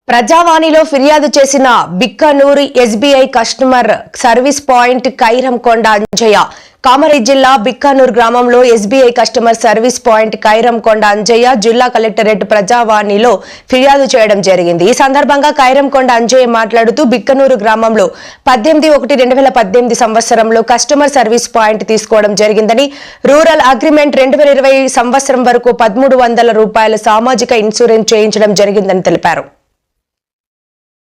ప్రజావాణిలో ఫిర్యాదు చేసిన Bikkanur SBI customer service point Kairamkonda Anjaiah Kamareddy జిల్లా బిక్కనూరు గ్రామంలో SBI customer service point Kairamkonda Anjaiah జిల్లా కలెక్టరేట్ ప్రజావాణిలో ఫిర్యాదు చేయడం జరిగింది। ఈ సందర్భంగా కైరంకొండ అంజయ్య మాట్లాడుతూ బిక్కనూరు గ్రామంలో 18/1/2018 సంవత్సరంలో కస్టమర్ సర్వీస్ పాయింట్ తీసుకోవడం జరిగిందని, రూరల్ అగ్రిమెంట్ 2020 సంవత్సరం వరకు 1300 రూపాయల సామాజిక ఇన్సూరెన్స్ చేయించడం జరిగిందని తెలిపారు।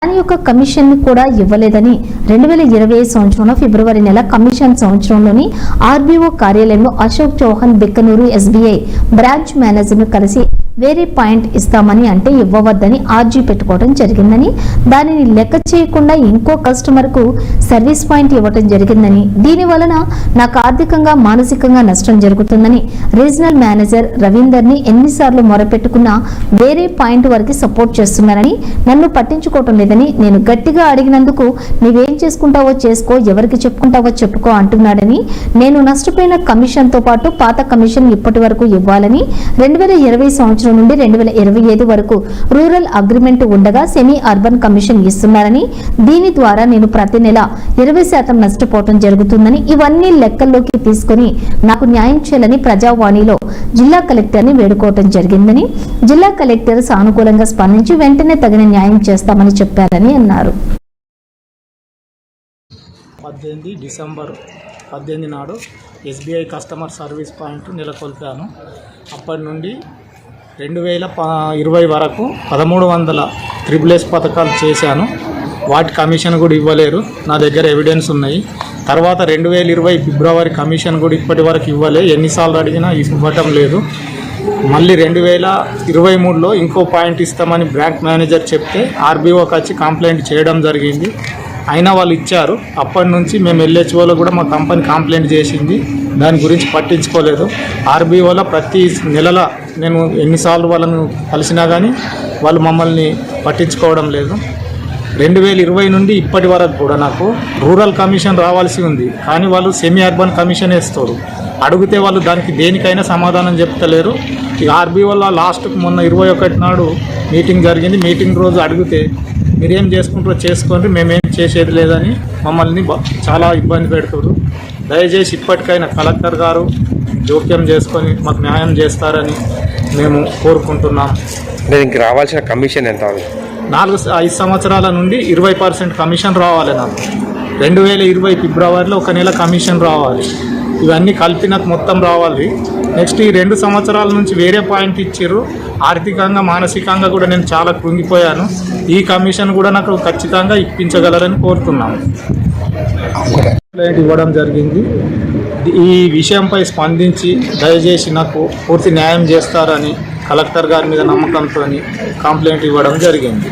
దాని యొక్క కమిషన్ కూడా ఇవ్వలేదని 2020 సంవత్సరంలో ఫిబ్రవరి నెల కమిషన్ సంవత్సరంలోని ఆర్బీఓ కార్యాలయంలో అశోక్ చౌహాన్ బిక్కనూరు ఎస్బీఐ బ్రాంచ్ మేనేజర్ను కలిసి వేరే పాయింట్ ఇస్తామని అంటే ఇవ్వవద్దని ఆర్జీ పెట్టుకోవడం జరిగిందని, దానిని లెక్క చేయకుండా ఇంకో కస్టమర్కు సర్వీస్ పాయింట్ ఇవ్వడం జరిగిందని, దీని వలన నాకు ఆర్థికంగా మానసికంగా నష్టం జరుగుతుందని రీజనల్ మేనేజర్ రవీందర్ని ఎన్నిసార్లు మొరపెట్టుకున్నా వేరే పాయింట్ వరకు సపోర్ట్ చేస్తున్నారని, నన్ను పట్టించుకోవటం లేదని, నేను గట్టిగా అడిగినందుకు నీవేం చేసుకుంటావో చేసుకో, ఎవరికి చెప్పుకుంటావో చెప్పుకో అంటున్నాడని, నేను నష్టపోయిన కమిషన్తో పాటు పాత కమిషన్ ఇప్పటి వరకు ఇవ్వాలని, 2020 సంవత్సరం నుండి 2025 వరకు రూరల్ అగ్రిమెంట్ ఉండగా సెమీ అర్బన్ కమిషన్ ఇస్తున్నారని, దీని ద్వారా నేను ప్రతి నెల 20% నష్టపోవటం జరుగుతుందని, ఇవన్నీ లెక్కల్లోకి తీసుకుని నాకు న్యాయం చేయాలని ప్రజావాణిలో జిల్లా కలెక్టర్ని వేడుకోవటం జరిగిందని, జిల్లా కలెక్టర్ సానుకూలంగా స్పందించి వెంటనే తగిన న్యాయం చేస్తామని చెప్పారని అన్నారు। 18 డిసెంబర్ 18 నాడు ఎస్బీఐ కస్టమర్ సర్వీస్ పాయింట్ నెలకొల్పాను। అప్పటి నుండి 2020 వరకు 1300 ట్రిపుల్ఎస్ పథకాలు చేశాను। వాటి కమిషన్ కూడా ఇవ్వలేరు, నా దగ్గర ఎవిడెన్స్ ఉన్నాయి। తర్వాత 2020 ఫిబ్రవరి కమిషన్ కూడా ఇప్పటి వరకు ఇవ్వలే, ఎన్నిసార్లు అడిగినా ఇవ్వటం లేదు। మళ్ళీ 2023లో ఇంకో పాయింట్ ఇస్తామని బ్యాంక్ మేనేజర్ చెప్తే ఆర్బీఓకి వచ్చి కంప్లైంట్ చేయడం జరిగింది, అయినా వాళ్ళు ఇచ్చారు। అప్పటి నుంచి మేము ఎల్హెచ్ఓలో కూడా మా కంపెనీ కంప్లైంట్ చేసింది, దాని గురించి పట్టించుకోలేదు। ఆర్బీఓలో ప్రతి నెలల నేను ఎన్నిసార్లు వాళ్ళను కలిసినా కానీ వాళ్ళు మమ్మల్ని పట్టించుకోవడం లేదు। 2020 నుండి ఇప్పటి వరకు కూడా నాకు రూరల్ కమిషన్ రావాల్సి ఉంది, కానీ వాళ్ళు సెమీ అర్బన్ కమిషన్ వేస్తారు। అడిగితే వాళ్ళు దానికి దేనికైనా సమాధానం చెప్తలేరు। ఈ ఆర్బీఓలో లాస్ట్కు మొన్న 21 నాడు మీటింగ్ జరిగింది, మీటింగ్ రోజు అడిగితే మీరేం చేసుకుంటారో చేసుకోండి, మేమేం చేసేది లేదని మమ్మల్ని చాలా ఇబ్బంది పెడుతున్నారు। దయచేసి ఇప్పటికైనా కలెక్టర్ గారు జోక్యం చేసుకొని మాకు న్యాయం చేస్తారని మేము కోరుకుంటున్నాం। దీనికి రావాల్సిన కమిషన్ ఎంత? 4-5 సంవత్సరాల నుండి 20% కమిషన్ రావాలి నాకు। 2020 ఫిబ్రవరిలో 1 నెల కమిషన్ రావాలి, ఇవన్నీ కలిపి నాకు మొత్తం రావాలి। నెక్స్ట్ ఈ 2 సంవత్సరాల నుంచి వేరే పాయింట్ ఇచ్చారు, ఆర్థికంగా మానసికంగా కూడా నేను చాలా కృంగిపోయాను। ఈ కమిషన్ కూడా నాకు ఖచ్చితంగా ఇప్పించగలరని కోరుతున్నాను। కంప్లైంట్ ఇవ్వడం జరిగింది, ఈ విషయంపై స్పందించి దయచేసి నాకు పూర్తి న్యాయం చేస్తారని కలెక్టర్ గారి మీద నమ్మకంతో కంప్లైంట్ ఇవ్వడం జరిగింది।